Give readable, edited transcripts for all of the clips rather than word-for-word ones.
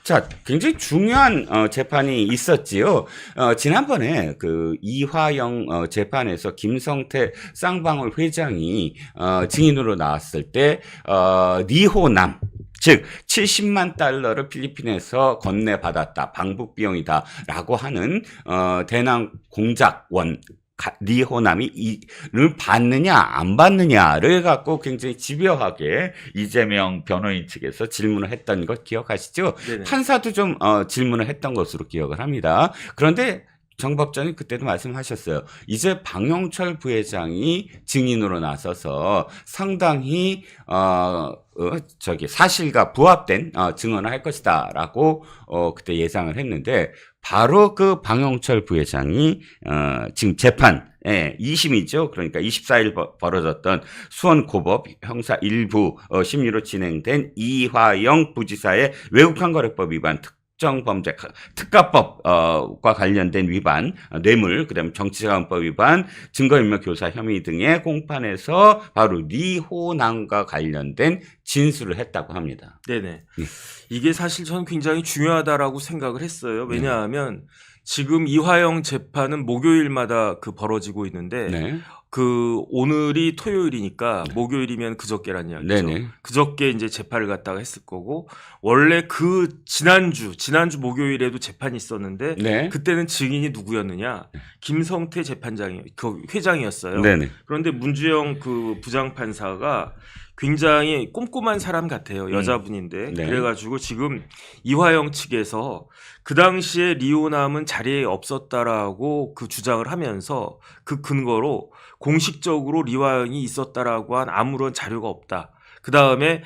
자, 굉장히 중요한 재판이 있었지요. 지난번에 그 이화영 재판에서 김성태 쌍방울 회장이 증인으로 나왔을 때 니호남, 즉 70만 달러를 필리핀에서 건네받았다, 방북 비용이다라고 하는 대남 공작원 리호남이 이를 받느냐 안 받느냐를 갖고 굉장히 집요하게 이재명 변호인 측에서 질문을 했던 것 기억하시죠? 네네. 판사도 좀 질문을 했던 것으로 기억을 합니다. 그런데 정 법관이 그때도 말씀하셨어요. 이제 박영철 부회장이 증인으로 나서서 상당히 사실과 부합된 증언을 할 것이다라고 그때 예상을 했는데, 바로 그 박영철 부회장이 지금 재판에 2심이죠. 그러니까 24일 벌어졌던 수원고법 형사 1부 심리로 진행된 이화영 부지사의 외국환거래법 위반, 특정범죄 특가법과 관련된 위반, 뇌물, 그다음에 정치자금법 위반, 증거인멸교사 혐의 등의 공판에서 바로 리호남과 관련된 진술을 했다고 합니다. 네네. 이게 사실 저는 굉장히 중요하다라고 생각을 했어요. 왜냐하면 지금 이화영 재판은 목요일마다 벌어지고 있는데 네. 오늘이 토요일이니까 목요일이면 그저께란 이야기죠. 네네. 그저께 이제 재판을 갖다가 했을 거고, 원래 지난주 목요일에도 재판이 있었는데 네. 그때는 증인이 누구였느냐? 김성태 회장이었어요. 네네. 그런데 문주영 부장판사가 굉장히 꼼꼼한 사람 같아요. 여자분인데. 네. 그래가지고 지금 이화영 측에서 그 당시에 리호남은 자리에 없었다라고 주장을 하면서 그 근거로 공식적으로 리화영이 있었다라고 한 아무런 자료가 없다. 그 다음에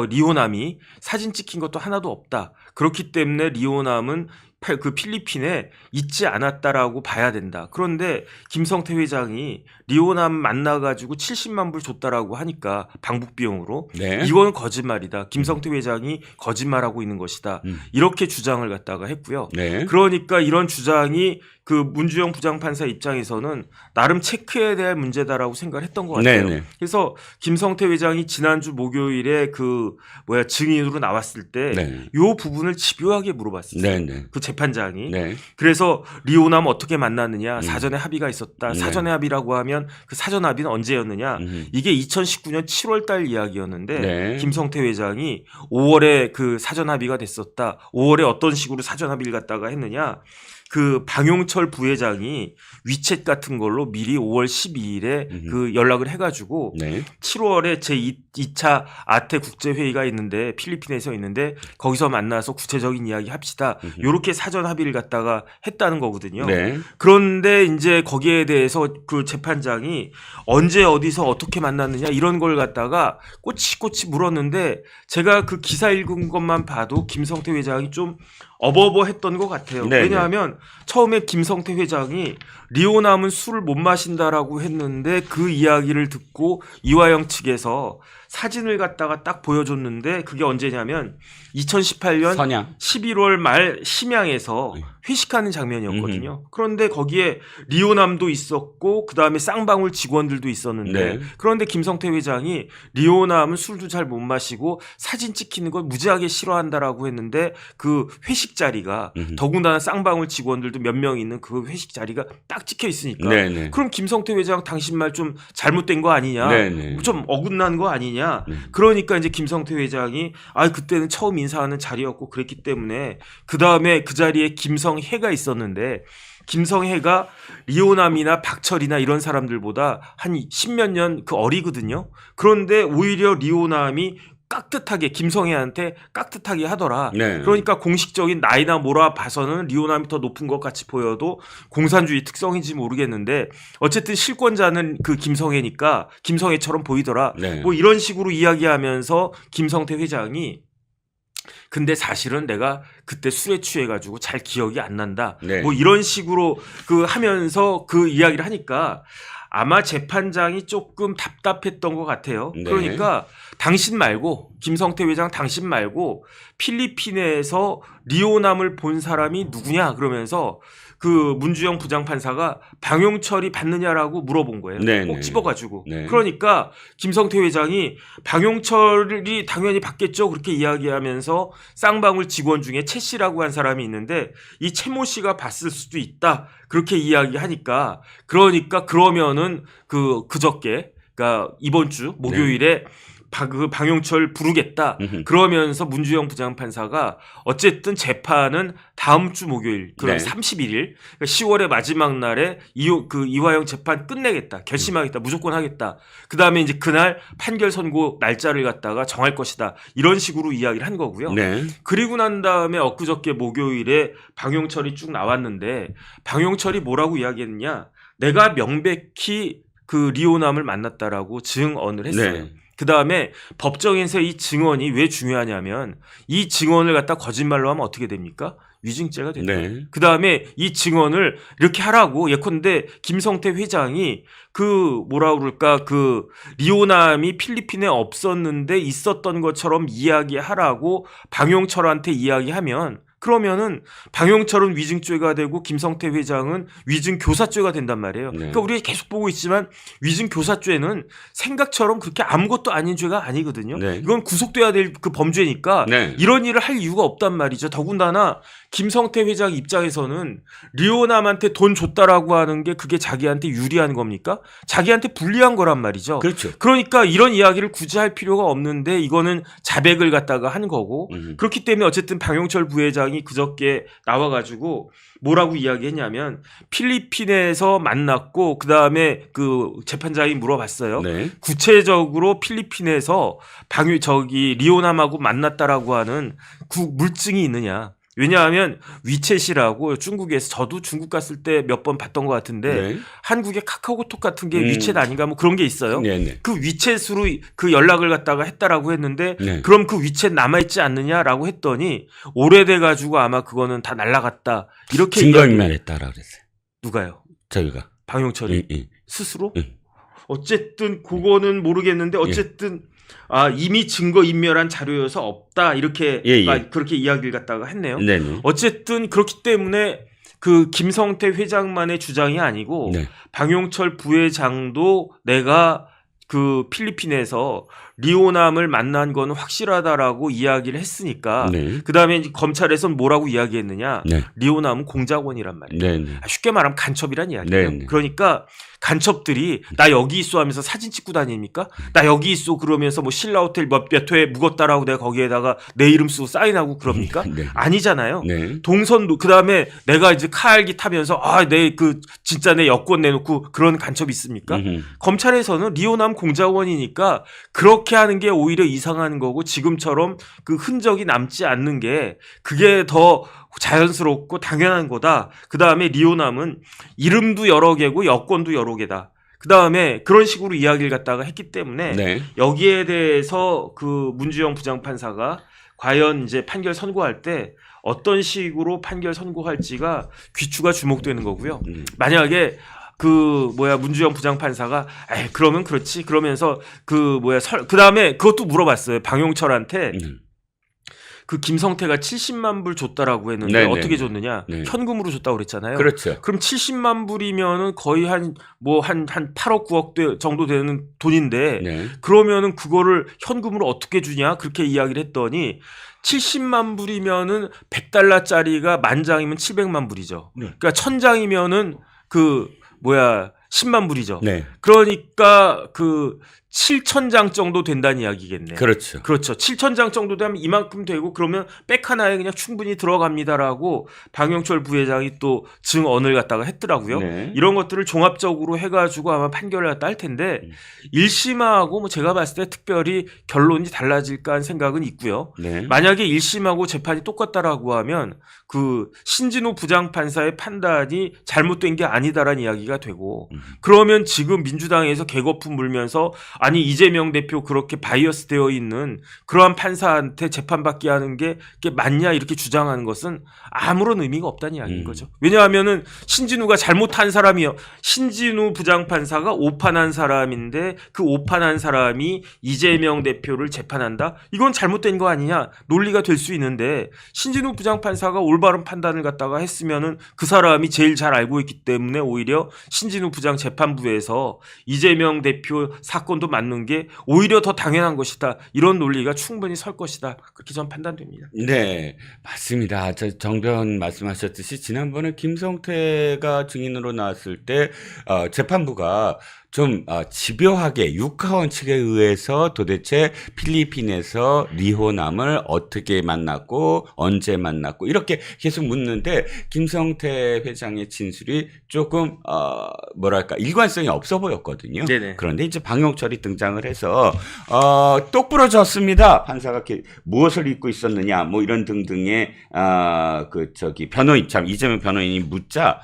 리호남이 사진 찍힌 것도 하나도 없다. 그렇기 때문에 리호남은 필리핀에 있지 않았다라고 봐야 된다. 그런데 김성태 회장이 리호남 만나가지고 70만 불 줬다라고 하니까 방북 비용으로, 네. 이건 거짓말이다. 김성태 회장이 거짓말하고 있는 것이다. 이렇게 주장을 갖다가 했고요. 네. 그러니까 이런 주장이 문주영 부장판사 입장에서는 나름 체크해야 될 문제다라고 생각을 했던 것 같아요. 네네. 그래서 김성태 회장이 지난주 목요일에 증인으로 나왔을 때 네. 이 부분을 집요하게 물어봤어요. 네네. 그 재판장이. 네. 그래서 리호남 어떻게 만났느냐, 사전에 합의가 있었다. 네. 사전에 합의라고 하면 그 사전 합의는 언제였느냐? 이게 2019년 7월 달 이야기였는데 네. 김성태 회장이 5월에 사전 합의가 됐었다. 5월에 어떤 식으로 사전 합의를 갖다가 했느냐? 박용철 부회장이 위챗 같은 걸로 미리 5월 12일에 연락을 해가지고 네. 7월에 제2차 아태 국제회의가 있는데 필리핀에서 있는데 거기서 만나서 구체적인 이야기 합시다. 요렇게 사전 합의를 갖다가 했다는 거거든요. 네. 그런데 이제 거기에 대해서 재판장이 언제 어디서 어떻게 만났느냐 이런 걸 갖다가 꼬치꼬치 물었는데, 제가 기사 읽은 것만 봐도 김성태 회장이 좀 어버버했던 것 같아요. 네네. 왜냐하면 처음에 김성태 회장이 리호남은 술을 못 마신다라고 했는데 그 이야기를 듣고 이화영 측에서 사진을 갖다가 딱 보여줬는데, 그게 언제냐면 2018년 선양. 11월 말 심양에서 회식하는 장면이었거든요. 그런데 거기에 리호남도 있었고 그다음에 쌍방울 직원들도 있었는데, 네. 그런데 김성태 회장이 리호남은 술도 잘 못 마시고 사진 찍히는 걸 무지하게 싫어한다라고 했는데, 그 회식 자리가 더군다나 쌍방울 직원들도 몇 명 있는 그 회식 자리가 딱 찍혀 있으니까, 네네. 그럼 김성태 회장 당신 말 좀 잘못된 거 아니냐, 네네. 좀 어긋난 거 아니냐. 그러니까 이제 김성태 회장이 그때는 처음 인사하는 자리였고 그랬기 때문에, 그 다음에 그 자리에 김성혜가 있었는데, 김성혜가 리호남이나 박철이나 이런 사람들보다 한 10몇 년 어리거든요. 그런데 오히려 리호남이 깍듯하게 김성혜한테 깍듯하게 하더라. 네. 그러니까 공식적인 나이나 뭐라 봐서는 리호남이 더 높은 것 같이 보여도 공산주의 특성인지 모르겠는데 어쨌든 실권자는 김성혜니까 김성혜처럼 보이더라. 네. 이런 식으로 이야기하면서 김성태 회장이, 근데 사실은 내가 그때 술에 취해가지고 잘 기억이 안 난다. 네. 이런 식으로 하면서 이야기를 하니까 아마 재판장이 조금 답답했던 것 같아요. 네. 그러니까 당신 말고 김성태 회장 당신 말고 필리핀에서 리오남을 본 사람이 누구냐 그러면서 그 문주영 부장판사가 방용철이 받느냐라고 물어본 거예요. 네네. 꼭 집어가지고. 네. 그러니까 김성태 회장이 방용철이 당연히 받겠죠 그렇게 이야기하면서 쌍방울 직원 중에 최 씨라고 한 사람이 있는데 이 최모 씨가 봤을 수도 있다 그렇게 이야기하니까 그러면은 그저께 그러니까 이번 주 목요일에 그 방용철 부르겠다. 그러면서 문주영 부장판사가 어쨌든 재판은 다음 주 목요일, 그럼 네. 31일, 그러니까 10월의 마지막 날에 이화영 재판 끝내겠다, 결심하겠다, 무조건 하겠다. 그 다음에 이제 그날 판결 선고 날짜를 갖다가 정할 것이다. 이런 식으로 이야기를 한 거고요. 네. 그리고 난 다음에 엊그저께 목요일에 방용철이 쭉 나왔는데 방용철이 뭐라고 이야기했느냐? 내가 명백히 그 리오남을 만났다라고 증언을 했어요. 네. 그 다음에 법정에서 이 증언이 왜 중요하냐면 이 증언을 갖다 거짓말로 하면 어떻게 됩니까? 위증죄가 된다. 네. 그 다음에 이 증언을 이렇게 하라고 예컨대 김성태 회장이 그 뭐라 그럴까 그 리오남이 필리핀에 없었는데 있었던 것처럼 이야기하라고 방용철한테 이야기하면 그러면은 방용철은 위증죄가 되고 김성태 회장은 위증교사죄가 된단 말이에요. 네. 그러니까 우리가 계속 보고 있지만 위증교사죄는 생각처럼 그렇게 아무것도 아닌 죄가 아니거든요. 네. 이건 구속돼야 될 그 범죄니까 네. 이런 일을 할 이유가 없단 말이죠. 더군다나 김성태 회장 입장에서는 리오남한테 돈 줬다라고 하는 게 그게 자기한테 유리한 겁니까? 자기한테 불리한 거란 말이죠. 그렇죠. 그러니까 이런 이야기를 굳이 할 필요가 없는데 이거는 자백을 갖다가 한 거고 그렇기 때문에 어쨌든 방용철 부회장이 그저께 나와가지고 뭐라고 이야기했냐면 필리핀에서 만났고 그 다음에 그 재판장이 물어봤어요. 네. 구체적으로 필리핀에서 리오남하고 만났다라고 하는 물증이 있느냐? 왜냐하면 위챗이라고 중국에서 저도 중국 갔을 때 몇 번 봤던 것 같은데 네. 한국의 카카오톡 같은 게 위챗 아닌가 뭐 그런 게 있어요. 네. 네. 그 위챗으로 그 연락을 갖다가 했다라고 했는데 네. 그럼 그 위챗 남아있지 않느냐라고 했더니 오래돼가지고 아마 그거는 다 날라갔다 이렇게 증거인멸했다라고 그랬어요. 누가요? 저희가. 방용철이 스스로? 응. 어쨌든 그거는 모르겠는데 어쨌든 이미 증거인멸한 자료여서 없다 이렇게 그렇게 이야기를 갖다가 했네요. 네네. 어쨌든 그렇기 때문에 그 김성태 회장만의 주장이 아니고 네. 방용철 부회장도 내가 그 필리핀에서 리오남을 만난 건 확실하다라고 이야기를 했으니까 네. 그다음에 검찰에서는 뭐라고 이야기했느냐? 네. 리오남은 공작원이란 말이에요. 네네. 쉽게 말하면 간첩이란 이야기예요. 네네. 그러니까 간첩들이 나 여기 있어 하면서 사진 찍고 다닙니까? 나 여기 있어 그러면서 뭐 신라 호텔 몇 회에 묵었다라고 내가 거기에다가 내 이름 쓰고 사인하고 그럽니까? 네. 아니잖아요. 네. 동선도 그다음에 내가 이제 카알기 타면서 진짜 내 여권 내놓고 그런 간첩이 있습니까? 검찰에서는 리오남 공작원이니까 그렇게 하는 게 오히려 이상한 거고 지금처럼 그 흔적이 남지 않는 게 그게 더 자연스럽고 당연한 거다. 그 다음에 리오남은 이름도 여러 개고 여권도 여러 개다. 그 다음에 그런 식으로 이야기를 갖다가 했기 때문에 네. 여기에 대해서 그 문주영 부장판사가 과연 이제 판결 선고할 때 어떤 식으로 판결 선고할지가 귀추가 주목되는 거고요. 만약에 문주영 부장판사가 그러면 그렇지 그러면서 그 다음에 그것도 물어봤어요. 방용철한테 그 김성태가 70만 불 줬다라고 했는데 네네. 어떻게 줬느냐? 네. 현금으로 줬다고 그랬잖아요. 그렇죠. 그럼 70만 불이면은 거의 한 8억 9억 정도 되는 돈인데 네. 그러면은 그거를 현금으로 어떻게 주냐? 그렇게 이야기를 했더니 70만 불이면은 100달러짜리가 10,000장이면 700만 불이죠. 네. 그러니까 1,000장이면은 10만 불이죠. 네. 그러니까 7,000장 정도 된다는 이야기겠네요. 그렇죠. 그렇죠. 7,000장 정도 되면 이만큼 되고 그러면 백 하나에 그냥 충분히 들어갑니다라고 방용철 부회장이 또 증언을 갖다가 했더라고요. 네. 이런 것들을 종합적으로 해가지고 아마 판결을 갖다 할 텐데 1심하고 제가 봤을 때 특별히 결론이 달라질까 하는 생각은 있고요. 네. 만약에 1심하고 재판이 똑같다라고 하면 그 신진호 부장판사의 판단이 잘못된 게 아니다라는 이야기가 되고 그러면 지금 민주당에서 개거품 물면서 아니 이재명 대표 그렇게 바이어스 되어 있는 그러한 판사한테 재판받게 하는 게 맞냐 이렇게 주장하는 것은 아무런 의미가 없다는 이야기인 거죠. 왜냐하면은 신진우가 잘못한 사람이요. 신진우 부장판사가 오판한 사람인데 그 오판한 사람이 이재명 대표를 재판한다? 이건 잘못된 거 아니냐? 논리가 될 수 있는데 신진우 부장판사가 올바른 판단을 갖다가 했으면은 그 사람이 제일 잘 알고 있기 때문에 오히려 신진우 부장 재판부에서 이재명 대표 사건도 맞는 게 오히려 더 당연한 것이다. 이런 논리가 충분히 설 것이다. 그렇게 저는 판단됩니다. 네, 맞습니다. 정변 말씀하셨듯이 지난번에 김성태가 증인으로 나왔을 때 재판부가 좀 집요하게 육하원 측에 의해서 도대체 필리핀에서 리호남을 어떻게 만났고 언제 만났고 이렇게 계속 묻는데 김성태 회장의 진술이 조금 뭐랄까 일관성이 없어 보였거든요. 네네. 그런데 이제 방용철이 등장을 해서 똑부러졌습니다. 판사가 무엇을 입고 있었느냐 뭐 이런 등등의 변호인 이재명 변호인이 묻자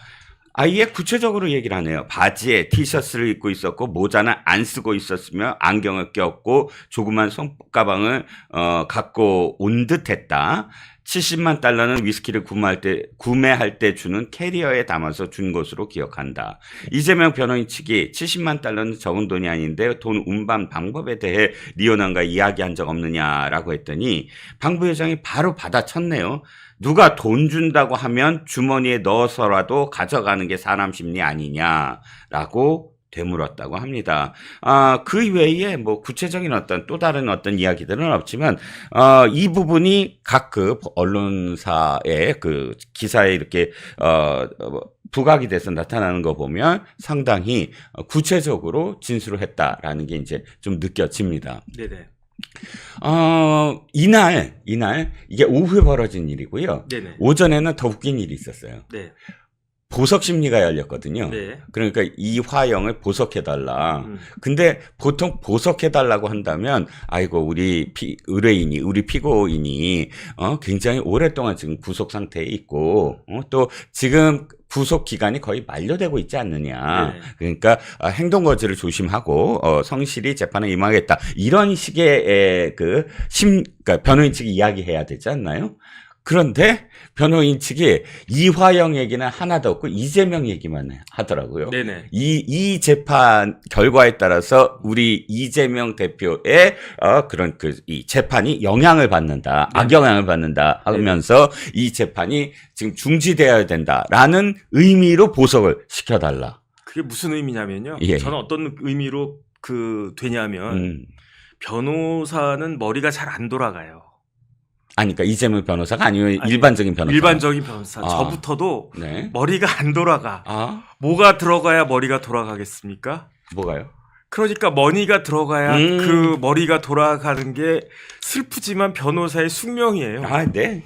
아예 구체적으로 얘기를 하네요. 바지에 티셔츠를 입고 있었고 모자는 안 쓰고 있었으며 안경을 꼈고 조그만 손가방을 갖고 온 듯했다. 70만 달러는 위스키를 구매할 때 주는 캐리어에 담아서 준 것으로 기억한다. 이재명 변호인 측이 70만 달러는 적은 돈이 아닌데 돈 운반 방법에 대해 리오남과 이야기한 적 없느냐라고 했더니 방 부회장이 바로 받아쳤네요. 누가 돈 준다고 하면 주머니에 넣어서라도 가져가는 게 사람 심리 아니냐라고 되물었다고 합니다. 그 외에 뭐 구체적인 또 다른 이야기들은 없지만, 이 부분이 각 언론사의 기사에 이렇게, 부각이 돼서 나타나는 거 보면 상당히 구체적으로 진술을 했다라는 게 이제 좀 느껴집니다. 네네. 이날 이게 오후에 벌어진 일이고요. 네네. 오전에는 더 웃긴 일이 있었어요. 네. 보석 심리가 열렸거든요. 네. 그러니까 이화영을 보석해달라. 근데 보통 보석해달라고 한다면, 아이고, 우리 피고인이, 굉장히 오랫동안 지금 구속 상태에 있고, 또 지금 구속 기간이 거의 만료되고 있지 않느냐. 네. 그러니까 행동 거지를 조심하고 성실히 재판에 임하겠다. 이런 식의 그러니까 변호인 측이 이야기해야 되지 않나요? 그런데 변호인 측이 이화영 얘기는 하나도 없고 이재명 얘기만 하더라고요. 네네. 이 재판 결과에 따라서 우리 이재명 대표의 이 재판이 영향을 받는다, 네. 악영향을 받는다 하면서 이 재판이 지금 중지되어야 된다라는 의미로 보석을 시켜달라. 그게 무슨 의미냐면요. 예. 저는 어떤 의미로 되냐면 변호사는 머리가 잘 안 돌아가요. 아니, 그러니까 이재명 변호사가 아니면 일반적인 변호사. 일반적인 변호사. 저부터도 네. 머리가 안 돌아가. 뭐가 들어가야 머리가 돌아가겠습니까? 뭐가요? 그러니까 머니가 들어가야 그 머리가 돌아가는 게 슬프지만 변호사의 숙명이에요. 네.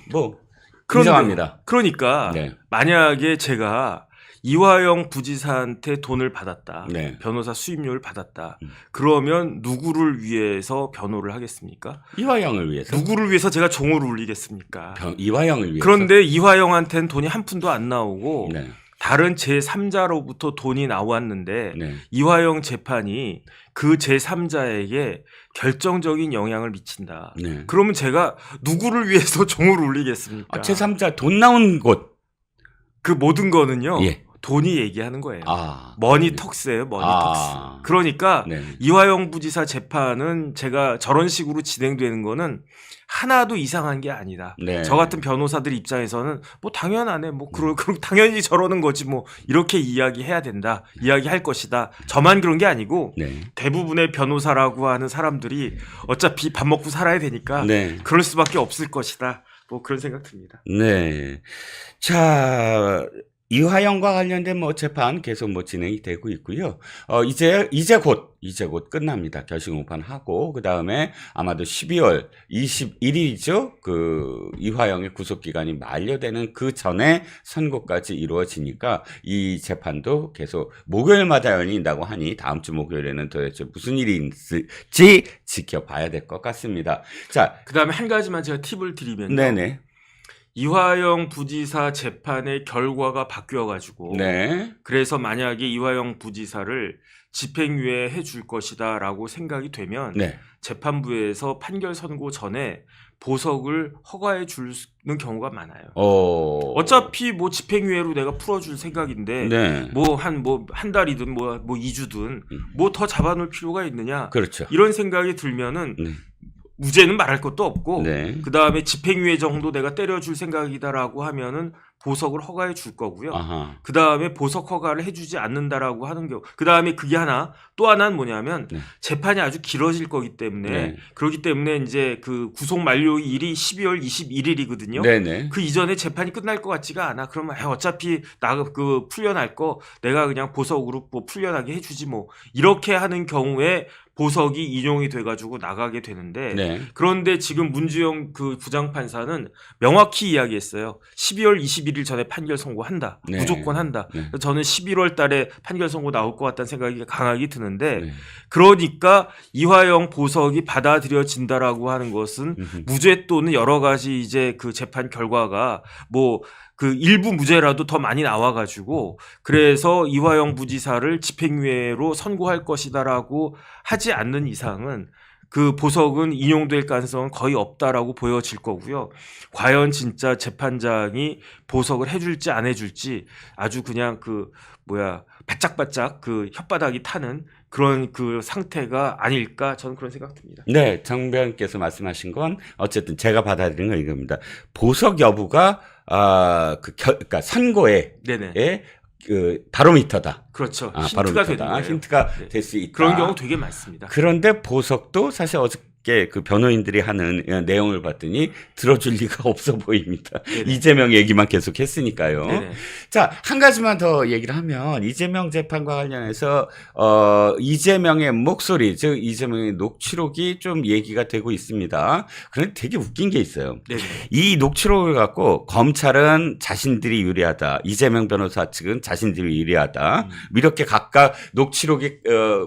인정합니다. 그러니까 네. 만약에 제가 이화영 부지사한테 돈을 받았다. 네. 변호사 수임료를 받았다. 그러면 누구를 위해서 변호를 하겠습니까? 이화영을 위해서. 누구를 위해서 제가 종을 울리겠습니까? 이화영을 위해서. 그런데 이화영한테는 돈이 한 푼도 안 나오고 네. 다른 제3자로부터 돈이 나왔는데 네. 이화영 재판이 그 제3자에게 결정적인 영향을 미친다. 네. 그러면 제가 누구를 위해서 종을 울리겠습니까? 제3자 돈 나온 곳. 그 모든 거는요. 예. 돈이 얘기하는 거예요. 네. 머니턱스예요. 머니턱스. 그러니까 네. 이화영 부지사 재판은 제가 저런 식으로 진행되는 거는 하나도 이상한 게 아니다. 네. 저 같은 변호사들 입장에서는 뭐 당연하네. 그럼 당연히 저러는 거지 이렇게 이야기해야 된다. 이야기할 것이다. 저만 그런 게 아니고 네. 대부분의 변호사라고 하는 사람들이 어차피 밥 먹고 살아야 되니까 네. 그럴 수밖에 없을 것이다. 그런 생각 듭니다. 네. 자, 이화영과 관련된 재판 계속 진행이 되고 있고요. 이제 곧 끝납니다. 결심 공판하고 그다음에 아마도 12월 21일이죠. 이화영의 구속 기간이 만료되는 그 전에 선고까지 이루어지니까 이 재판도 계속 목요일마다 열린다고 하니 다음 주 목요일에는 도대체 무슨 일이 있을지 지켜봐야 될 것 같습니다. 자, 그다음에 한 가지만 제가 팁을 드리면요. 네네. 이화영 부지사 재판의 결과가 바뀌어가지고 네. 그래서 만약에 이화영 부지사를 집행유예 해줄 것이다라고 생각이 되면 네. 재판부에서 판결 선고 전에 보석을 허가해 주는 경우가 많아요. 어차피 뭐 집행유예로 내가 풀어줄 생각인데 네. 뭐 한 달이든 뭐 2주든 뭐 더 잡아놓을 필요가 있느냐. 그렇죠. 이런 생각이 들면은 네. 무죄는 말할 것도 없고 네. 그 다음에 집행유예 정도 내가 때려줄 생각이다라고 하면은 보석을 허가해 줄 거고요. 아하. 그 다음에 보석 허가를 해주지 않는다라고 하는 경우. 그 다음에 그게 하나 또 하나는 뭐냐면 네. 재판이 아주 길어질 거기 때문에 네. 그렇기 때문에 이제 그 구속 만료일이 12월 21일이거든요. 네네. 그 이전에 재판이 끝날 것 같지가 않아. 그러면 어차피 나 그 풀려날 거 내가 그냥 보석으로 뭐 풀려나게 해주지 뭐 이렇게 하는 경우에 보석이 인용이 돼가지고 나가게 되는데 네. 그런데 지금 문주영 그 부장판사는 명확히 이야기했어요. 12월 21일 전에 판결 선고한다. 네. 무조건 한다. 네. 저는 11월 달에 판결 선고 나올 것 같다는 생각이 강하게 드는데 네. 그러니까 이화영 보석이 받아들여진다라고 하는 것은 무죄 또는 여러 가지 이제 그 재판 결과가 뭐 그 일부 무죄라도 더 많이 나와가지고 그래서 이화영 부지사를 집행유예로 선고할 것이다라고 하지 않는 이상은 그 보석은 인용될 가능성은 거의 없다라고 보여질 거고요. 과연 진짜 재판장이 보석을 해줄지 안 해줄지 아주 그냥 그 바짝바짝 그 혓바닥이 타는 그런 그 상태가 아닐까 저는 그런 생각 듭니다. 네, 정배원께서 말씀하신 건 어쨌든 제가 받아들이는 건 이겁니다. 보석 여부가 그러니까 선고에 네네. 그 바로미터다. 그렇죠. 아, 힌트가 되는 바로미터다. 거예요. 힌트가 네. 될 수 있다. 그런 경우 되게 많습니다. 그런데 보석도 사실 어저께 그 변호인들이 하는 내용을 봤더니 들어줄 리가 없어 보입니다. 네네. 이재명 얘기만 계속 했으니까요. 네네. 자, 한 가지만 더 얘기를 하면 이재명 재판과 관련해서 이재명의 목소리, 즉 이재명의 녹취록이 좀 얘기가 되고 있습니다. 그런데 되게 웃긴 게 있어요. 네네. 이 녹취록을 갖고 검찰은 자신들이 유리하다. 이재명 변호사 측은 자신들이 유리하다. 이렇게 각각 녹취록이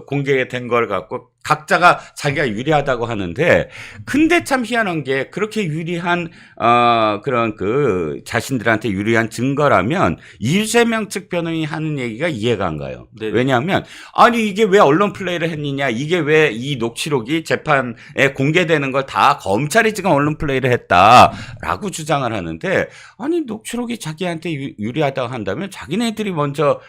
공개된 걸 갖고 각자가 자기가 유리하다고 하는데 근데 참 희한한 게 그렇게 유리한 그런 그 자신들한테 유리한 증거라면 이재명 측 변호인이 하는 얘기가 이해가 안 가요. 네네. 왜냐하면 아니 이게 왜 언론 플레이를 했느냐 이게 왜 이 녹취록이 재판에 공개되는 걸 다 검찰이 지금 언론 플레이를 했다라고 주장을 하는데 아니 녹취록이 자기한테 유리하다고 한다면 자기네들이 먼저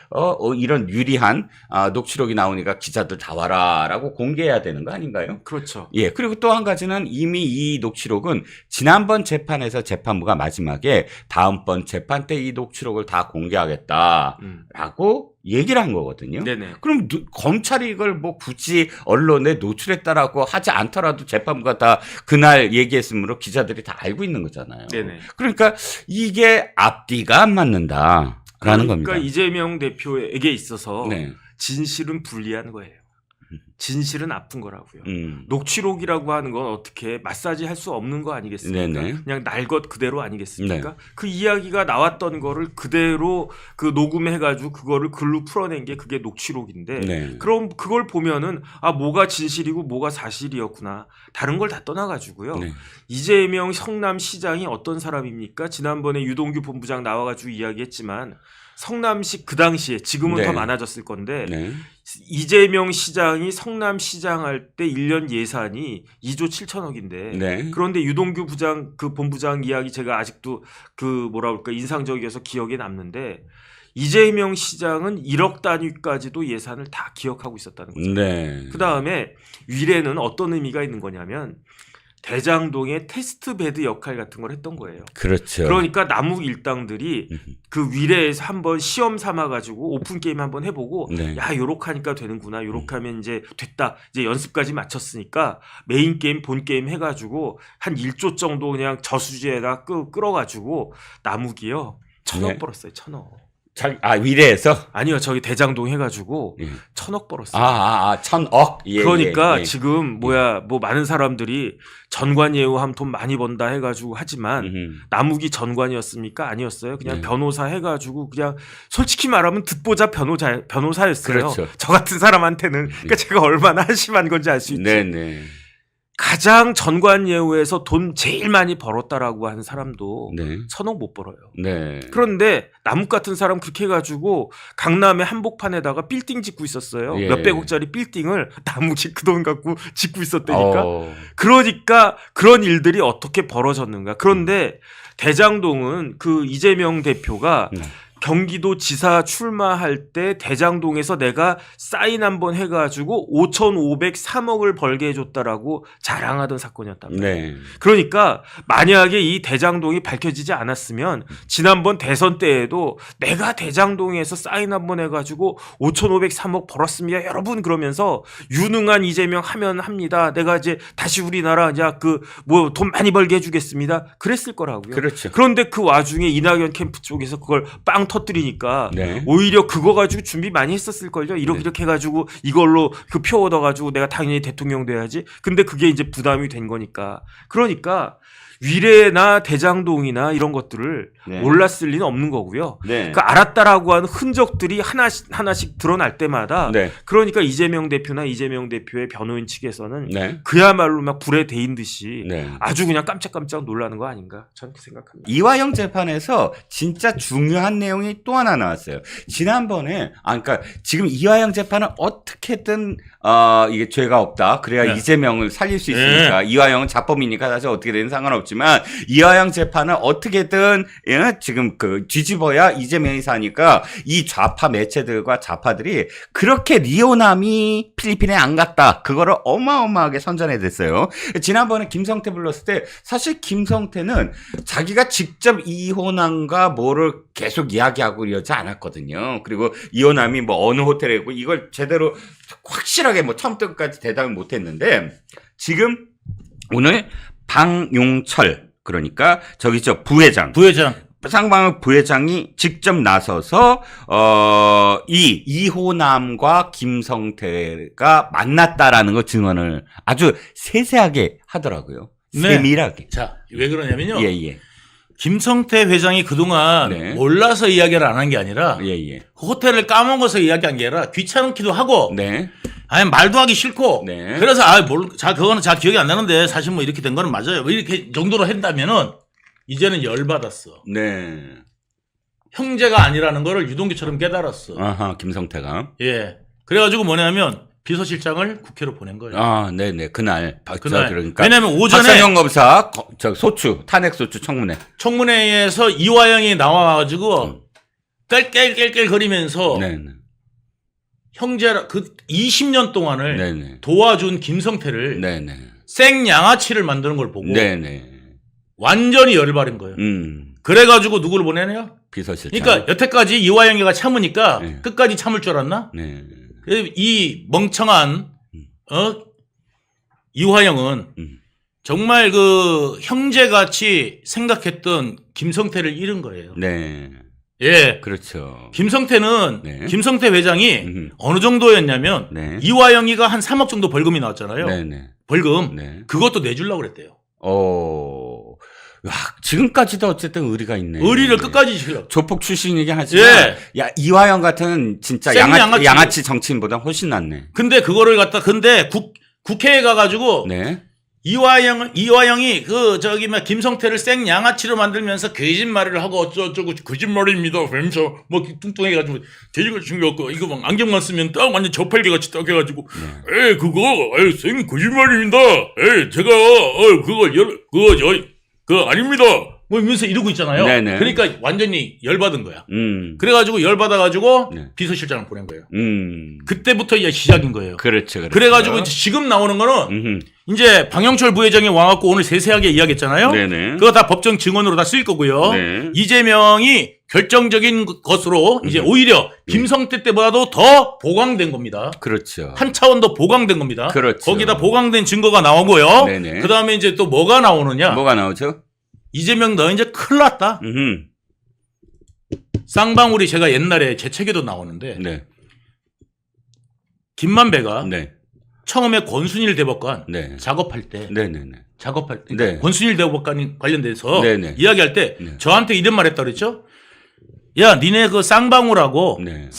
이런 유리한 녹취록이 나오니까 기자들 다 와라라고 공개해야 되는 거 아닌가요? 그렇죠. 예. 그리고 또 한 가지는 이미 이 녹취록은 지난번 재판에서 재판부가 마지막에 다음번 재판 때 이 녹취록을 다 공개하겠다라고 얘기를 한 거거든요. 네네. 그럼 검찰이 이걸 뭐 굳이 언론에 노출했다라고 하지 않더라도 재판부가 다 그날 얘기했으므로 기자들이 다 알고 있는 거잖아요. 네네. 그러니까 이게 앞뒤가 안 맞는다라는 겁니다. 그러니까 이재명 대표에게 있어서 네. 진실은 불리한 거예요. 진실은 아픈 거라고요. 음. 녹취록이라고 하는 건 어떻게 마사지 할 수 없는 거 아니겠습니까? 네네. 그냥 날 것 그대로 아니겠습니까? 네. 그 이야기가 나왔던 거를 그대로 그 녹음해가지고 그거를 글로 풀어낸 게 그게 녹취록인데 네. 그럼 그걸 보면은 뭐가 진실이고 뭐가 사실이었구나. 다른 걸 다 떠나가지고요. 네. 이재명 성남시장이 어떤 사람입니까? 지난번에 유동규 본부장 나와가지고 이야기했지만 성남시 그 당시에 지금은 네. 더 많아졌을 건데 네. 이재명 시장이 성남시장 할 때 1년 예산이 2조 7천억인데 네. 그런데 유동규 부장 그 본부장 이야기 제가 아직도 그 뭐라 그럴까 인상적이어서 기억에 남는데 이재명 시장은 1억 단위까지도 예산을 다 기억하고 있었다는 거죠. 네. 그다음에 위례는 어떤 의미가 있는 거냐면 대장동의 테스트베드 역할 같은 걸 했던 거예요. 그렇죠. 그러니까 남욱 일당들이 그 위례에서 한번 시험 삼아가지고 오픈 게임 한번 해보고 네. 야 요렇게 하니까 되는구나 요렇게 하면 이제 됐다 이제 연습까지 마쳤으니까 메인 게임 본 게임 해가지고 한 1조 정도 그냥 저수지에다 끌어가지고 남욱이요 1,000억 네. 벌었어요. 1,000억. 위례에서? 아니요 저기 대장동 해가지고 예. 1,000억 벌었어요. 1,000억. 예, 그러니까 예. 지금 뭐 많은 사람들이 전관예우하면 돈 많이 번다 해가지고 하지만 남욱이 전관이었습니까? 아니었어요. 그냥 네. 변호사 해가지고 그냥 솔직히 말하면 듣보자 변호사였어요. 그렇죠. 저 같은 사람한테는 그러니까 제가 얼마나 한심한 건지 알 수 있지. 네네. 가장 전관예우에서 돈 제일 많이 벌었다라고 하는 사람도 네. 1,000억 못 벌어요. 네. 그런데 남욱 같은 사람 그렇게 해가지고 강남의 한복판에다가 빌딩 짓고 있었어요. 예. 몇백억짜리 빌딩을 남욱이 그 돈 갖고 짓고 있었다니까. 어. 그러니까 그런 일들이 어떻게 벌어졌는가. 그런데 대장동은 그 이재명 대표가 경기도 지사 출마할 때 대장동에서 내가 사인 한번 해가지고 5,503억을 벌게 해줬다라고 자랑하던 사건이었단 말이에요. 네. 그러니까 만약에 이 대장동이 밝혀지지 않았으면 지난번 대선 때에도 내가 대장동에서 사인 한번 해가지고 5,503억 벌었습니다. 여러분 그러면서 유능한 이재명 하면 합니다. 내가 이제 다시 우리나라 이제 그 뭐 돈 많이 벌게 해주겠습니다. 그랬을 거라고요. 그렇죠. 그런데 그 와중에 이낙연 캠프 쪽에서 그걸 빵 터뜨리니까 네. 오히려 그거 가지고 준비 많이 했었을걸요. 이렇게 네. 이렇게 해가지고 이걸로 그 표 얻어가지고 내가 당연히 대통령 돼야지. 근데 그게 이제 부담이 된 거니까. 그러니까 위례나 대장동이나 이런 것들을 네. 몰랐을 리는 없는 거고요. 네. 그 알았다라고 하는 흔적들이 하나씩 드러날 때마다 네. 그러니까 이재명 대표나 이재명 대표의 변호인 측에서는 네. 그야말로 막 불에 데인 듯이 네. 아주 그냥 깜짝깜짝 놀라는 거 아닌가 저는 그렇게 생각합니다. 이화영 재판에서 진짜 중요한 내용이 또 하나 나왔어요. 지난번에 그러니까 지금 이화영 재판은 어떻게든 이게 죄가 없다. 그래야 네. 이재명을 살릴 수 있으니까 이화영은 자범이니까 사실 어떻게 되는 상관없지만 이화영 재판은 어떻게든 지금 그 뒤집어야 이재명이 사니까 이 좌파 매체들과 좌파들이 그렇게 리오남이 필리핀에 안 갔다. 그거를 어마어마하게 선전해댔어요. 지난번에 김성태 불렀을 때 사실 김성태는 자기가 직접 이호남과 뭐를 계속 이야기하고 이러지 않았거든요. 그리고 이호남이 뭐 어느 호텔에 있고 이걸 제대로 확실하게 뭐 처음부터 끝까지 대답을 못했는데 지금 오늘 방용철 그러니까 저기 저 부회장 쌍방울 부회장이 직접 나서서 이 이호남과 김성태가 만났다라는 거 증언을 아주 세세하게 하더라고요. 네. 세밀하게. 자, 왜 그러냐면요. 예. 김성태 회장이 그동안 네. 몰라서 이야기를 안 한 게 아니라 예. 그 호텔을 까먹어서 이야기한 게 아니라 귀찮기도 하고 네. 아니 말도 하기 싫고 네. 그래서 그거는 자 기억이 안 나는데 사실 뭐 이렇게 된 거는 맞아요. 뭐 이렇게 정도로 한다면은 이제는 열받았어. 네. 형제가 아니라는 거를 유동규처럼 깨달았어. 아하, 김성태가. 예. 그래가지고 뭐냐면 비서실장을 국회로 보낸 거예요. 네네. 그날. 그러니까. 왜냐면 오전에 박상영 검사, 소추, 탄핵소추 청문회. 청문회에서 이화영이 나와가지고 깰깰깰깰 거리면서 네네. 형제라, 20년 동안을 네네. 도와준 김성태를 네네. 생양아치를 만드는 걸 보고 네네. 완전히 열받은 거예요. 그래가지고 누구를 보내냐? 비서실장. 그러니까 여태까지 이화영이가 참으니까 네. 끝까지 참을 줄 알았나? 네. 이 멍청한 이화영은 음. 정말 그 형제같이 생각했던 김성태를 잃은 거예요. 네. 예. 그렇죠. 김성태는 네. 김성태 회장이 음흠. 어느 정도였냐면 네. 이화영이가 한 3억 정도 벌금이 나왔잖아요. 네네. 벌금. 네. 그것도 내주려고 그랬대요. 지금까지도 어쨌든 의리가 있네. 의리를 끝까지 지키려고. 조폭 출신이긴 하지만, 예. 야, 이화영 같은 진짜 생양아치. 양아치 정치인보다 훨씬 낫네. 근데 그거를 근데 국회에 가가지고 네. 이화영이 김성태를 생양아치로 만들면서 거짓말을 하고 어쩌고 거짓말입니다. 하면서 뭐 뚱뚱해가지고 돼지가 생겼고 이거 막 안경만 쓰면 딱 완전 저팔계같이 딱 해가지고 생 거짓말입니다. 제가 그거 아닙니다. 뭐 이러면서 이러고 있잖아요. 네네. 그러니까 완전히 열받은 거야. 음. 그래가지고 열받아가지고 네. 비서실장을 보낸 거예요. 음. 그때부터 이제 시작인 거예요. 그렇죠. 그래가지고 이제 지금 나오는 거는 이제 방영철 부회장이 와갖고 오늘 세세하게 이야기했잖아요. 네네. 그거 다 법정 증언으로 다 쓰일 거고요. 네. 이재명이 결정적인 것으로 이제 오히려 김성태 때보다도 더 보강된 겁니다. 그렇죠. 한 차원 더 보강된 겁니다. 그렇죠. 거기다 보강된 증거가 나오고요. 네네. 그 다음에 이제 또 뭐가 나오느냐. 뭐가 나오죠? 이재명 너 이제 큰일 났다. 쌍방울이 제가 옛날에 제 책에도 나오는데 네. 김만배가 네. 처음에 권순일 대법관 네. 작업할 때 네. 권순일 대법관 관련돼서 네네. 이야기할 때 네. 저한테 이런 말 했다 그랬죠? 야, 니네 그 쌍방울하고 네.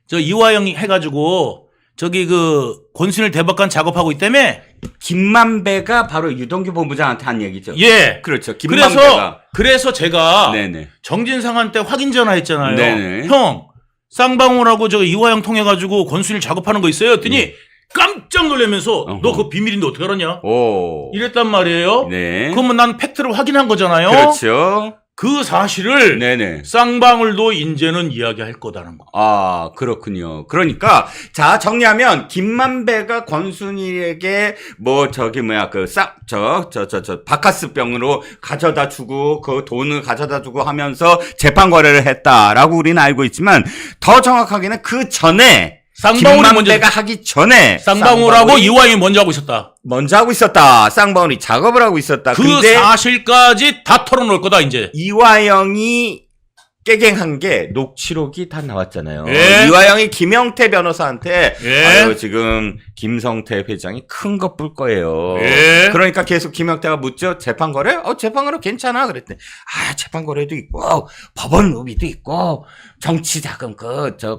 저 이화영이 해가지고 저기 그 권순일 대법관 작업하고 있다며? 김만배가 바로 유동규 본부장한테 한 얘기죠. 예. 그렇죠. 김만배가. 그래서 제가 네네. 정진상한테 확인 전화했잖아요. 네네. 형, 쌍방울하고 저 이화영 통해가지고 권순일 작업하는 거 있어요? 했더니 깜짝 놀라면서 어허. 너 그거 비밀인데 어떻게 알았냐? 오. 이랬단 말이에요. 네. 그러면 난 팩트를 확인한 거잖아요. 그렇죠. 그 사실을 네네. 쌍방울도 이제는 이야기할 거다는 거. 아, 그렇군요. 그러니까, 자, 정리하면, 김만배가 권순일에게, 바카스병으로 가져다 주고, 그 돈을 가져다 주고 하면서 재판 거래를 했다라고 우리는 알고 있지만, 더 정확하게는 그 전에, 쌍방울이 김만배가 하기 전에, 쌍방울하고 이화영이 먼저 하고 있었다. 먼저 하고 있었다. 쌍방울이 작업을 하고 있었다. 그 근데 사실까지 다 털어놓을 거다 이제. 이화영이 깨갱한 게 녹취록이 다 나왔잖아요. 예. 이화영이 김영태 변호사한테 예. 아유 지금 김성태 회장이 큰 거 뿔 거예요. 예. 그러니까 계속 김영태가 묻죠. 재판 거래? 재판 거래 괜찮아. 그랬더니 재판 거래도 있고 법원 로비도 있고 정치 자금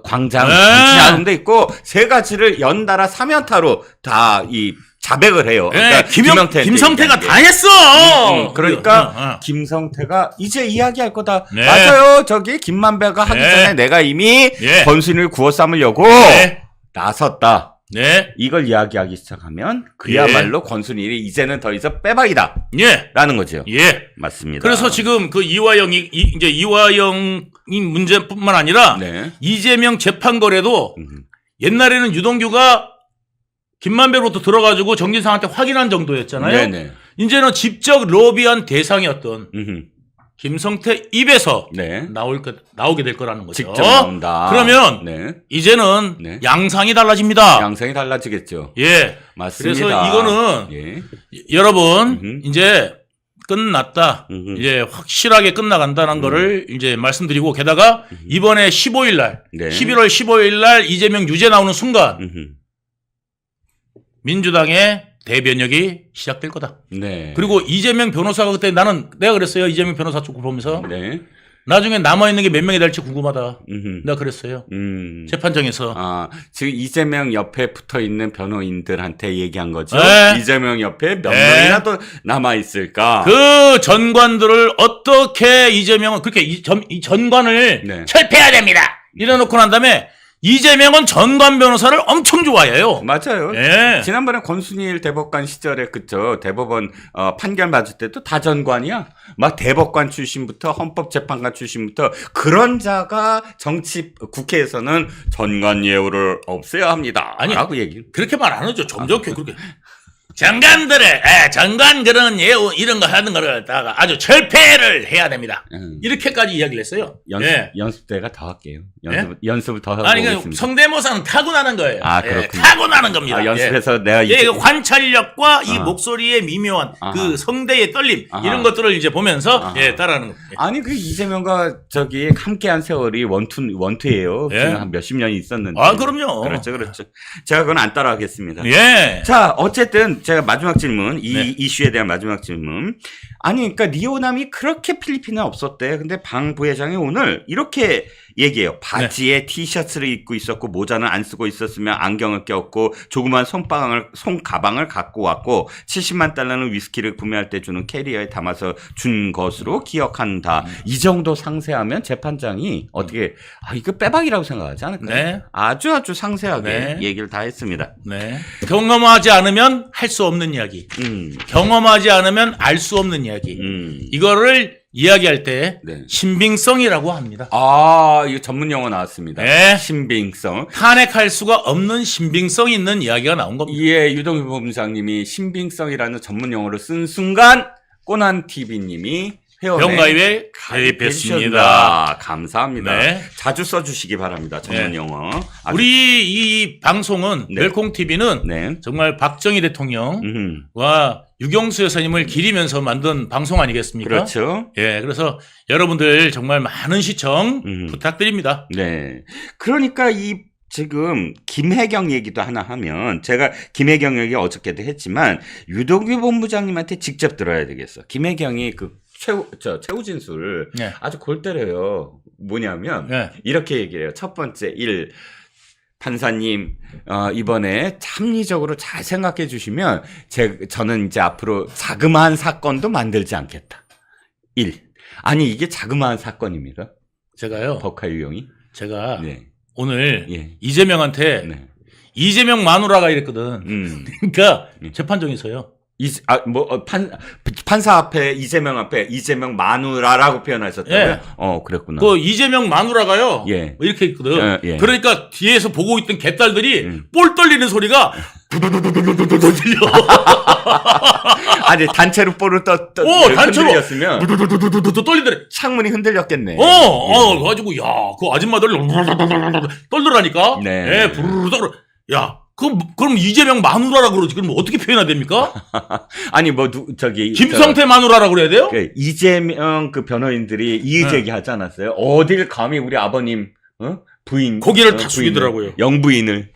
광장 예. 정치 자금도 있고 세 가지를 연달아 3연타로 다 이 자백을 해요. 예, 김영태 김성태가 다 했어. 그러니까 김성태가 이제 이야기할 거다. 네. 맞아요. 저기 김만배가 하기 네. 전에 내가 이미 예. 권순을 구워 삼으려고 네. 나섰다. 네. 이걸 이야기하기 시작하면 그야말로 권순일이 이제는 더 이상 빼박이다. 예. 라는 거죠. 예. 맞습니다. 그래서 지금 그 이제 이화영이 문제뿐만 아니라 네. 이재명 재판 거래도 옛날에는 유동규가 김만배로부터 들어가지고 정진상한테 확인한 정도였잖아요. 네네. 이제는 직접 로비한 대상이었던 음흠. 김성태 입에서 네. 나오게 될 거라는 거죠. 직접 나온다. 그러면 네. 이제는 네. 양상이 달라집니다. 양상이 달라지겠죠. 예. 맞습니다. 그래서 이거는 예. 여러분 이제 끝났다. 음흠. 이제 확실하게 끝나간다는 거를 이제 말씀드리고 게다가 이번에 15일 날 네. 11월 15일 날 이재명 유죄 나오는 순간 음흠. 민주당의 대변력이 시작될 거다. 네. 그리고 이재명 변호사가 그때 내가 그랬어요. 이재명 변호사 쪽을 보면서 네. 나중에 남아있는 게 몇 명이 될지 궁금하다. 음흠. 내가 그랬어요. 음. 재판정에서. 지금 이재명 옆에 붙어 있는 변호인들한테 얘기한 거죠. 네. 이재명 옆에 몇 네. 명이나 또 남아 있을까? 그 전관들을 어떻게 이재명은 그렇게 이 전관을 네. 철폐해야 됩니다. 이래놓고 난 다음에 이재명은 전관 변호사를 엄청 좋아해요. 맞아요. 예. 지난번에 권순일 대법관 시절에 그쵸 대법원 판결 맞을 때도 다 전관이야. 막 대법관 출신부터 헌법재판관 출신부터 그런 자가 국회에서는 전관 예우를 없애야 합니다. 아니, 라고 얘기. 그렇게 말 안 하죠. 점잖게 그렇게. 장관 그런 예우 이런 거 하는 거를 다가 아주 철폐를 해야 됩니다. 이렇게까지 이야기를 했어요. 연습 때가 더 할게요. 예? 연습을 더 하고 아니, 오겠습니다. 성대모사는 타고나는 거예요. 그렇군요. 타고나는 겁니다. 연습해서 내가 그 관찰력과 이 아. 목소리의 미묘한 아하. 그 성대의 떨림 아하. 이런 것들을 이제 보면서 아하. 따라하는 겁니다. 아니 그 이재명과 저기 함께한 세월이 원투예요. 예. 지금 한 몇십 년이 있었는데. 그럼요. 그렇죠. 제가 그건 안 따라하겠습니다. 예. 자, 어쨌든 제가 마지막 질문, 이 네. 이슈에 대한 마지막 질문. 아니, 그러니까 리오남이 그렇게 필리핀에 없었대. 근데 방 부회장이 오늘 이렇게 얘기해요. 바지에 티셔츠를 입고 있었고 모자는 안 쓰고 있었으며 안경을 꼈고 조그만 손가방을 갖고 왔고 70만 달러는 위스키를 구매할 때 주는 캐리어에 담아서 준 것으로 기억한다. 이 정도 상세하면 재판장이 어떻게 이거 빼박이라고 생각하지 않을까요? 네. 아주 상세하게 네. 얘기를 다 했습니다. 네. 경험하지 않으면 할 수 없는 이야기. 경험하지 않으면 알 수 없는 이야기. 이거를 이야기할 때 네. 신빙성이라고 합니다. 이거 전문 용어 나왔습니다. 네. 신빙성. 탄핵할 수가 없는 신빙성 있는 이야기가 나온 겁니다. 예, 유동규 본부장님이 신빙성이라는 전문 용어를 쓴 순간 꼬난 TV님이 회원가입에 가입했습니다. 감사합니다. 네. 자주 써주시기 바랍니다. 전문 네. 용어. 우리 이 방송은 네. 멸콩 TV는 네. 정말 박정희 대통령과 유경수 여사님을 기리면서 만든 방송 아니겠습니까? 그렇죠. 예, 그래서 여러분들 정말 많은 시청 부탁드립니다. 네. 그러니까 지금 김혜경 얘기도 하나 하면 제가 김혜경 얘기 어저께도 했지만 유동규 본부장님한테 직접 들어야 되겠어. 김혜경이 최우진술 네. 아주 골 때려요. 뭐냐면 네. 이렇게 얘기해요. 첫 번째 판사님 이번에 합리적으로 잘 생각해 주시면 저는 이제 앞으로 자그마한 사건도 만들지 않겠다. 1. 아니 이게 자그마한 사건입니까? 제가요. 법화 유형이? 제가 네. 오늘 예. 이재명한테 네. 이재명 마누라가 이랬거든. 그러니까 재판정에서요. 판사 앞에 이재명 앞에 이재명 마누라라고 표현하셨다고요? 예. 그랬구나. 그 이재명 마누라가요. 예. 뭐 이렇게 있거든. 예. 그러니까 뒤에서 보고 있던 개딸들이 볼 떨리는 소리가 들려. 아니 단체로 볼을 단체로 흔들렸으면 떨리더래. 창문이 흔들렸겠네. 그래가지고 야, 그 아줌마들 떨더라니까. 네. 예, 부르르 떨어. 야, 그럼 이재명 마누라라고 그러지. 그럼 어떻게 표현해야 됩니까? 아니 김성태 마누라라고 그래야 돼요? 이재명 그 변호인들이 이의제기 하지 않았어요? 어딜 감히 우리 아버님 부인 고개를 탁 숙이더라고요. 영부인을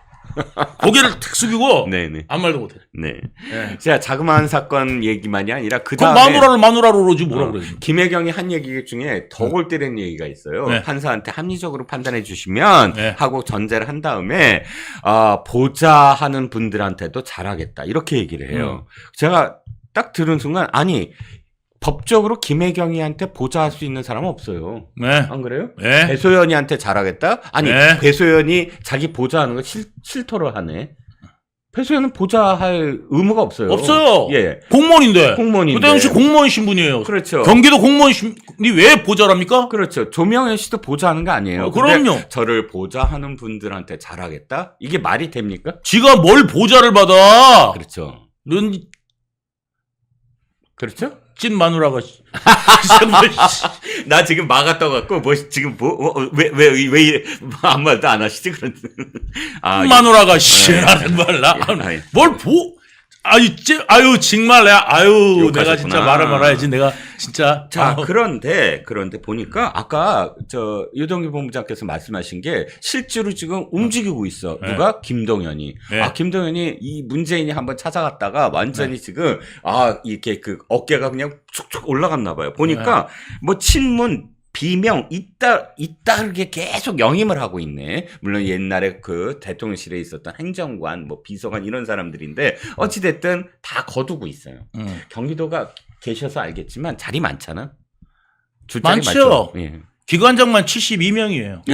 고개를 탁 숙이고 네네. 아무 말도 못해. 네. 예. 제가 자그마한 사건 얘기만이 아니라 그 그럼 다음에 마누라로 그러지 뭐라 그래. 김혜경이 한 얘기 중에 더 골 때리는 얘기가 있어요. 네. 판사한테 합리적으로 판단해 주시면 네. 하고 전제를 한 다음에 보좌하는 분들한테도 잘하겠다 이렇게 얘기를 해요. 제가 딱 들은 순간 아니 법적으로 김혜경이한테 보좌할 수 있는 사람은 없어요. 네. 안 그래요? 네. 배소연이한테 잘하겠다? 아니 네. 배소연이 자기 보좌하는 거 싫도록 하네. 배소연은 보좌할 의무가 없어요. 없어요. 예. 공무원인데. 공무원인데. 그 당시 공무원 신분이에요. 그렇죠. 경기도 공무원 신분이 왜 보좌랍니까? 그렇죠. 조명현 씨도 보좌하는 거 아니에요. 그럼요. 근데 저를 보좌하는 분들한테 잘하겠다? 이게 말이 됩니까? 지가 뭘 보좌를 받아? 그렇죠. 이런 그렇죠? 찐 마누라가. 나 지금 막아 떠갖고 지금 왜 이래 아무 말도 안 하시지 그런. 마누라가 씨라는 말라. 아이. 뭘 아유 정말 내가 욕하셨구나. 진짜 말을 말아야지. 내가 진짜. 자, 그런데 보니까 아까 유동규 본부장께서 말씀하신 게 실제로 지금 움직이고 있어. 네. 누가? 김동연이. 네. 김동연이 이 문재인이 한번 찾아갔다가 완전히 지금 이렇게 그 어깨가 그냥 축축 올라갔나 봐요. 보니까 뭐 친문 비명 잇따르게 계속 영임을 하고 있네. 물론 옛날에 그 대통령실에 있었던 행정관, 뭐 비서관 이런 사람들인데 어찌됐든 다 거두고 있어요. 경기도가 계셔서 알겠지만 자리 많잖아. 줄자리 많죠. 예. 기관장만 72명이에요.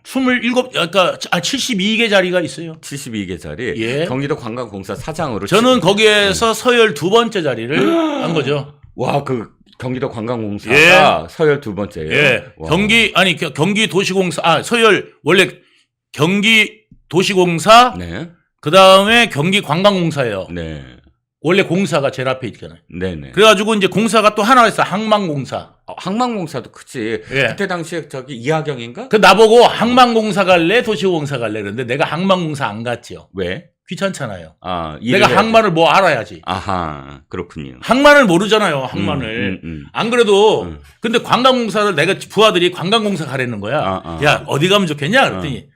72개 자리가 있어요. 72개 자리. 예. 경기도 관광공사 사장으로. 저는 거기에서 서열 2번째 자리를 한 거죠. 와, 경기도 관광공사가 서열 2번째예요. 예. 와. 경기도시공사, 서열, 원래 경기도시공사, 네. 그 다음에 경기관광공사예요. 네. 원래 공사가 제일 앞에 있잖아요. 네네. 그래가지고 이제 공사가 또 하나 있어. 항만공사. 항만공사도 크지. 예. 그때 당시에 이하경인가? 그 나보고 항만공사 갈래? 도시공사 갈래? 그런데 내가 항만공사 안 갔지요. 왜? 귀찮잖아요. 일을 내가 해야 항만을 뭐 알아야지. 아하, 그렇군요. 항만을 모르잖아요. 항만을. 안 그래도 근데 관광공사를 내가 부하들이 관광공사 가라는 거야. 야, 어디 가면 좋겠냐? 그랬더니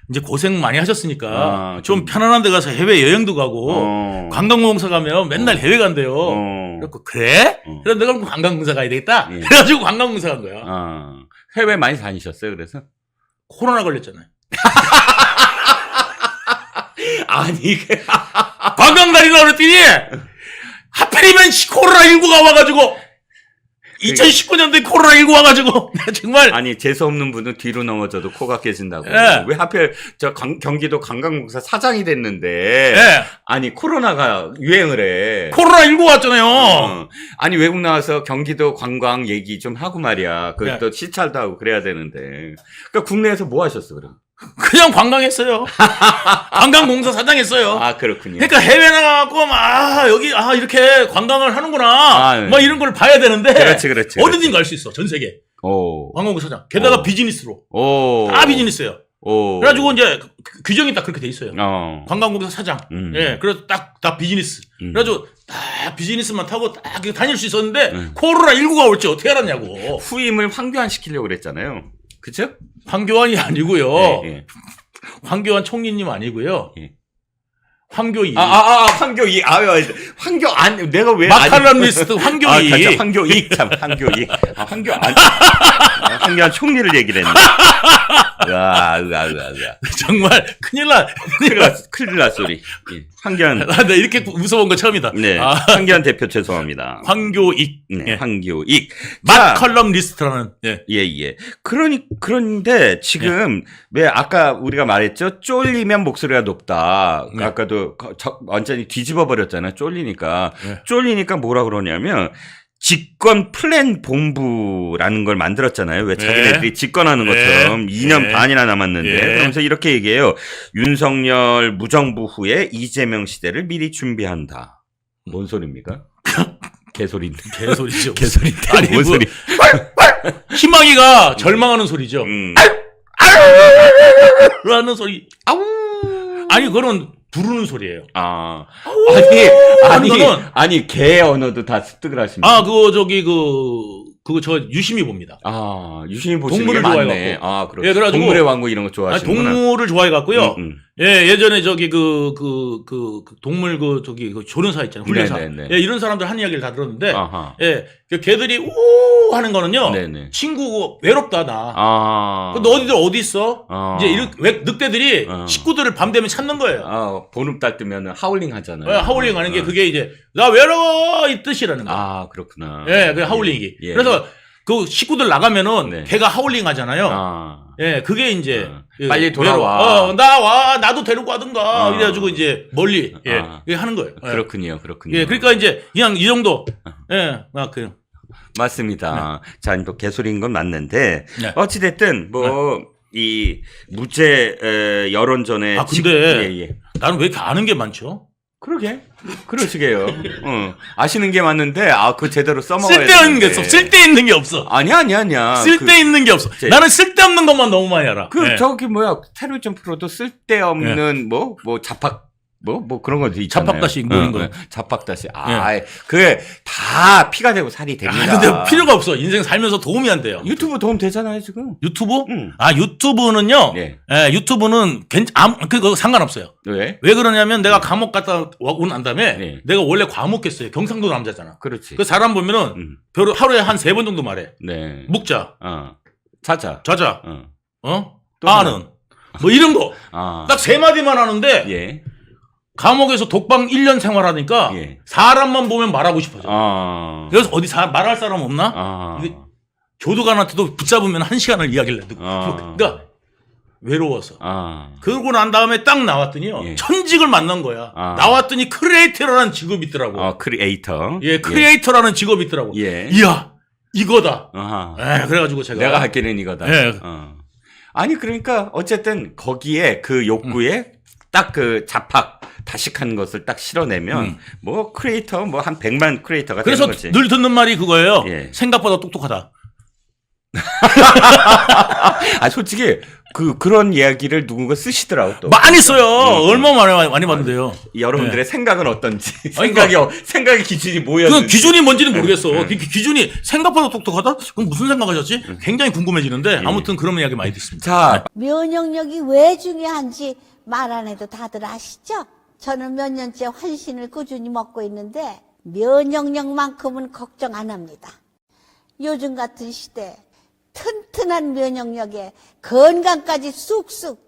이제 고생 많이 하셨으니까 좀 편안한 데 가서 해외 여행도 가고 관광공사 가면 맨날 해외 간대요. 그래서 그래? 그래서 내가 관광공사 가야 되겠다. 예. 그래가지고 관광공사 간 거야. 해외 많이 다니셨어요, 그래서? 코로나 걸렸잖아요. 아니, 관광 다니라 그랬더니 하필이면 코로나19가 와가지고 2019년도에 코로나19 와가지고 정말 아니 재수 없는 분은 뒤로 넘어져도 코가 깨진다고. 예. 왜 하필 경기도 관광공사 사장이 됐는데 예. 아니 코로나가 유행을 해. 코로나19 왔잖아요. 아니 외국 나와서 경기도 관광 얘기 좀 하고 말이야. 예. 그또 시찰도 하고 그래야 되는데. 그러니까 국내에서 뭐 하셨어 그럼? 그냥 관광했어요. 관광공사 사장했어요. 그렇군요. 그러니까 해외 나가고 여기 이렇게 관광을 하는구나. 네. 막 이런 걸 봐야 되는데. 그렇지. 어디든 갈 수 있어. 전 세계. 오. 관광공사 사장. 게다가 오. 비즈니스로. 오. 다 비즈니스예요. 오. 그래가지고 이제 규정이 딱 그렇게 돼 있어요. 어. 관광공사 사장. 예. 그래서 다 비즈니스. 그래가지고 딱 비즈니스만 타고 딱 다닐 수 있었는데 코로나19가 올지 어떻게 알았냐고. 후임을 황교안 시키려고 그랬잖아요. 그쵸? 황교안이 아니고요. 예. 황교안 총리님 아니고요. 예. 황교익. 황교익. 황교 안 내가 왜 마칼럼니스트 황교익. 그렇죠. 황교익 참 황교익. 황교안 총리를 얘기를 했네. 으아. 정말 큰일 나. 큰일 날 소리. 예. 황교안. 나 이렇게 무서운 거 처음이다. 네. 황교안 대표 죄송합니다. 황교익. 네. 예. 황교익. 마칼럼니스트라는. 예. 예. 그런데 지금 왜 아까 우리가 말했죠? 쫄리면 목소리가 높다. 네. 아까도 완전히 뒤집어 버렸잖아요. 쫄리니까. 네. 쫄리니까 뭐라 그러냐면 집권 플랜 본부라는 걸 만들었잖아요. 왜 자기네들이 집권하는 것처럼 2년 반이나 남았는데 그러면서 이렇게 얘기해요. 윤석열 무정부 후에 이재명 시대를 미리 준비한다. 뭔 소리입니까? 개소리인데. 개소리죠. 개소리인데. 아니, 뭔 소리? 희망이가 절망하는 소리죠. 라는 소리. 아니 그거는 부르는 소리예요. 아니 개 언어도 다 습득을 하십니다. 그거 저 유심히 봅니다. 유심히 보시는 동물을 게 좋아해갖고. 맞네. 그렇죠. 예, 그래가지고 동물의 왕국 이런 거 좋아하시는구나. 동물을 좋아해갖고요. 예, 예전에 동물 그 조련사 있잖아요. 훈련사. 네네네. 예, 이런 사람들 한 이야기를 다 들었는데, 아하. 예, 그 개들이 우 하는 거는요. 네네. 친구고 외롭다 나. 너희들 어디 있어? 이제 왜 늑대들이 식구들을 밤 되면 찾는 거예요. 보름달 뜨면 하울링 하잖아요. 예, 하울링 하는 게 그게 이제 나 외로워 이 뜻이라는 거예요. 그렇구나. 예, 그 하울링이. 예. 그래서 그 식구들 나가면은 네. 개가 하울링 하잖아요. 예, 그게 이제 빨리 돌아와. 나도 데리고 가든가 이래가지고 이제 멀리 이게 하는 거예요. 예. 그렇군요. 예, 그러니까 이제 그냥 이 정도. 예, 그 맞습니다. 자, 또 개소리인 건 맞는데 네. 어찌됐든 이 무죄 여론전에 근데 나는 왜 이렇게 아는 게 많죠? 그러시게요. 아시는 게 맞는데 그거 제대로 써먹어야 쓸데있는 게 없어. 쓸데있는 게 없어. 아니야. 쓸데있는 게 없어. 나는 쓸데없는 것만 너무 많이 알아. 테러리즘 프로도 쓸데없는 뭐 잡학 뭐 그런 거 있잖아요. 잡학다시 뭐인 거. 잡학다시. 그게 다 피가 되고 살이 됩니다. 근데 필요가 없어. 인생 살면서 도움이 안 돼요. 유튜브 도움 되잖아요, 지금. 유튜브? 유튜브는요. 네. 예, 유튜브는 그거 상관없어요. 왜? 왜 그러냐면 내가 감옥 갔다 오고 난 다음에 네. 내가 원래 과묵했어요. 경상도 남자잖아. 그렇지. 그 사람 보면은 하루에 한 3번 정도 말해. 네. 묵자. 자자. 또 아는. 뭐 이런 거. 딱 3마디만 하는데 예. 감옥에서 독방 1년 생활하니까 사람만 보면 말하고 싶어져. 그래서 어디 말할 사람 없나? 이게 교도관한테도 붙잡으면 1시간을 이야기를 해도. 그러니까 외로워서. 그러고 난 다음에 딱 나왔더니요. 천직을 만난 거야. 나왔더니 크리에이터라는 직업이 있더라고. 크리에이터. 예, 크리에이터라는 직업이 있더라고. 이야, 이거다. 그래가지고 제가. 내가 할 길은 이거다. 예. 아니, 그러니까 어쨌든 거기에 그 욕구에 딱 그 잡학, 다식한 것을 딱 실어내면 뭐 크리에이터 뭐 한 100만 크리에이터가 되는 거지. 그래서 늘 듣는 말이 그거예요. 생각보다 똑똑하다. 솔직히 그런 이야기를 누군가 쓰시더라고 또. 많이 써요. 얼마나 많이 봤는데요. 여러분들의 생각은 어떤지. 생각의 기준이 뭐였는지. 그 기준이 뭔지는 모르겠어. 기준이 생각보다 똑똑하다? 그럼 무슨 생각하셨지? 굉장히 궁금해지는데 아무튼 그런 이야기 많이 듣습니다. 자, 면역력이 왜 중요한지 말 안 해도 다들 아시죠? 저는 몇 년째 환신을 꾸준히 먹고 있는데 면역력만큼은 걱정 안 합니다. 요즘 같은 시대 튼튼한 면역력에 건강까지 쑥쑥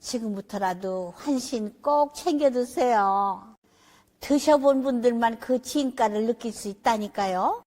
지금부터라도 환신 꼭 챙겨 드세요. 드셔본 분들만 그 진가를 느낄 수 있다니까요.